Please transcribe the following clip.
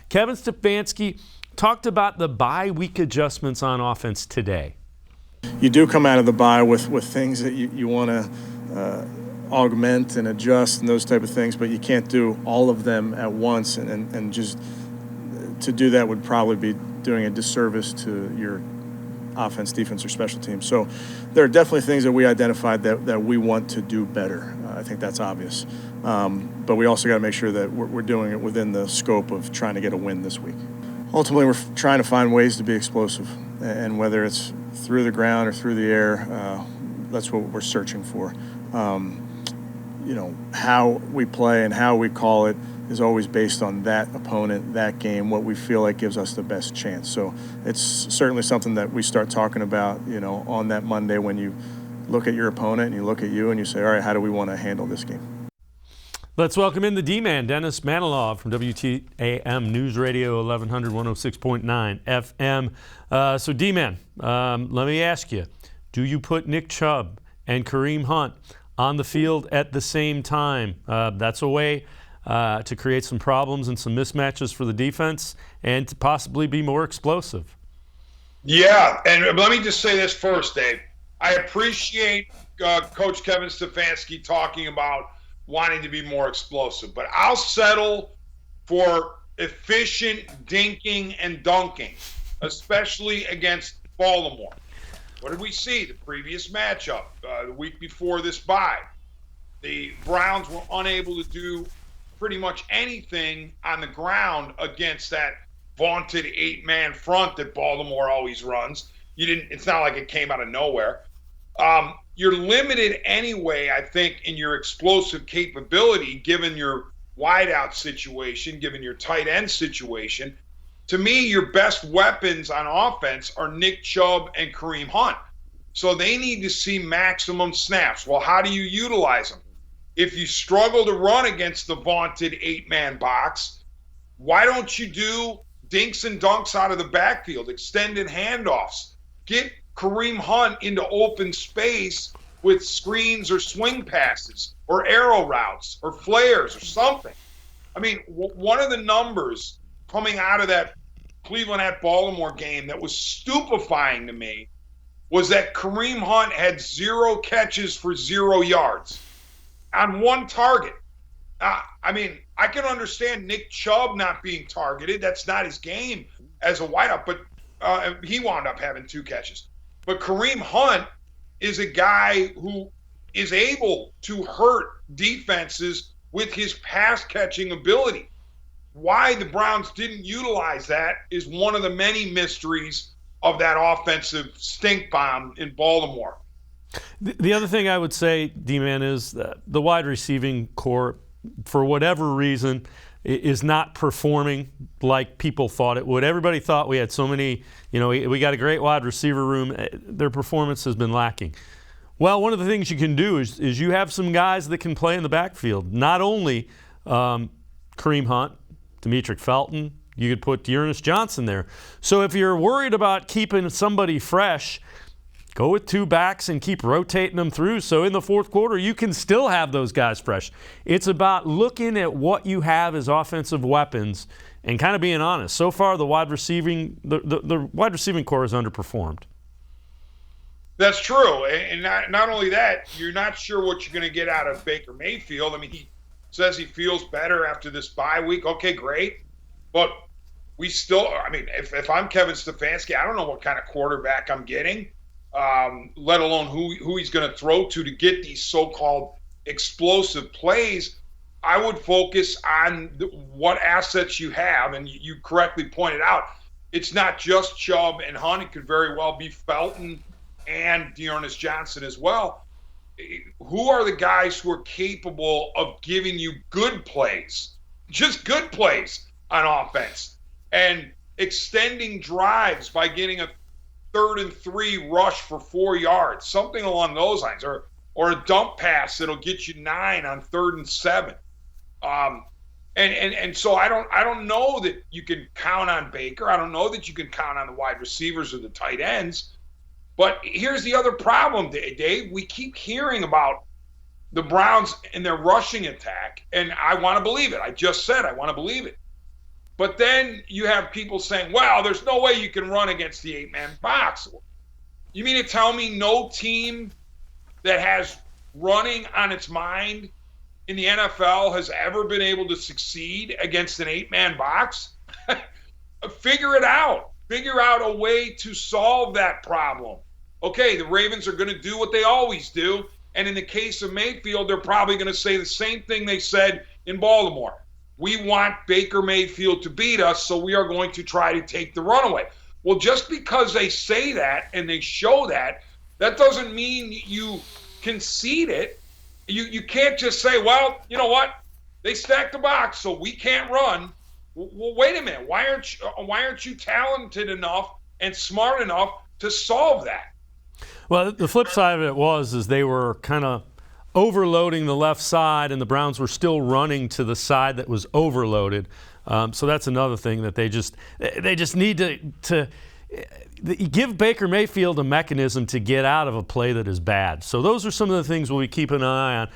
Kevin Stefanski talked about the bye week adjustments on offense today. You do come out of the bye with things that you want to augment and adjust and those type of things, but you can't do all of them at once, and just to do that would probably be doing a disservice to your offense, defense, or special teams. So there are definitely things that we identified that we want to do better. I think that's obvious. But we also got to make sure that we're doing it within the scope of trying to get a win this week. Ultimately, we're trying to find ways to be explosive, and whether it's through the ground or through the air, that's what we're searching for. How we play and how we call it is always based on that opponent, that game, what we feel like gives us the best chance. So it's certainly something that we start talking about, on that Monday when you look at your opponent and you look at you and you say, all right, how do we want to handle this game? Let's welcome in the D-Man, Dennis Manoloff from WTAM News Radio 1100, 106.9 FM. So D-Man, let me ask you, do you put Nick Chubb and Kareem Hunt on the field at the same time? That's a way to create some problems and some mismatches for the defense and to possibly be more explosive. Yeah, and let me just say this first, Dave. I appreciate Coach Kevin Stefanski talking about wanting to be more explosive, but I'll settle for efficient dinking and dunking, especially against Baltimore. What did we see? The previous matchup, the week before this bye, the Browns were unable to do pretty much anything on the ground against that vaunted 8-man front that Baltimore always runs. It's not like it came out of nowhere. You're limited anyway, I think, in your explosive capability, given your wideout situation, given your tight end situation. To me, your best weapons on offense are Nick Chubb and Kareem Hunt. So they need to see maximum snaps. Well, how do you utilize them? If you struggle to run against the vaunted 8-man box, why don't you do dinks and dunks out of the backfield, extended handoffs? Get Kareem Hunt into open space with screens or swing passes or arrow routes or flares or something. I mean, one of the numbers coming out of that Cleveland at Baltimore game that was stupefying to me was that Kareem Hunt had 0 catches for 0 yards on 1 target. I mean, I can understand Nick Chubb not being targeted. That's not his game as a wideout, but he wound up having 2 catches. But Kareem Hunt is a guy who is able to hurt defenses with his pass-catching ability. Why the Browns didn't utilize that is one of the many mysteries of that offensive stink bomb in Baltimore. The other thing I would say, D-Man, is that the wide receiving core, for whatever reason, is not performing like people thought it would. Everybody thought we had so many, we got a great wide receiver room. Their performance has been lacking. Well, one of the things you can do is you have some guys that can play in the backfield. Not only Kareem Hunt, Demetric Felton, you could put Dearness Johnson there. So if you're worried about keeping somebody fresh, go with 2 backs and keep rotating them through. So in the fourth quarter, you can still have those guys fresh. It's about looking at what you have as offensive weapons and kind of being honest. So far, the wide receiving core has underperformed. That's true. And not only that, you're not sure what you're going to get out of Baker Mayfield. I mean, he says he feels better after this bye week. Okay, great. But we still, if I'm Kevin Stefanski, I don't know what kind of quarterback I'm getting. Let alone who he's going to throw to get these so-called explosive plays. I would focus on what assets you have, and you correctly pointed out, it's not just Chubb and Hunt. It could very well be Felton and Dearness Johnson as well. Who are the guys who are capable of giving you good plays, just good plays on offense, and extending drives by getting a 3rd and 3 rush for 4 yards, something along those lines, or a dump pass that'll get you 9 on 3rd and 7. And so I don't know that you can count on Baker. I don't know that you can count on the wide receivers or the tight ends. But here's the other problem, Dave. We keep hearing about the Browns and their rushing attack, and I want to believe it. I just said I want to believe it. But then you have people saying, well, there's no way you can run against the 8-man box. You mean to tell me no team that has running on its mind in the NFL has ever been able to succeed against an 8-man box? Figure it out. Figure out a way to solve that problem. Okay, the Ravens are going to do what they always do. And in the case of Mayfield, they're probably going to say the same thing they said in Baltimore. We want Baker Mayfield to beat us, so we are going to try to take the runaway. Well, just because they say that and they show that, that doesn't mean you concede it. You can't just say, well, you know what? They stacked the box, so we can't run. Well, wait a minute. Why aren't you talented enough and smart enough to solve that? Well, the flip side of it is they were kind of overloading the left side, and the Browns were still running to the side that was overloaded. So that's another thing that they just need to give Baker Mayfield a mechanism to get out of a play that is bad. So those are some of the things we'll be keeping an eye on.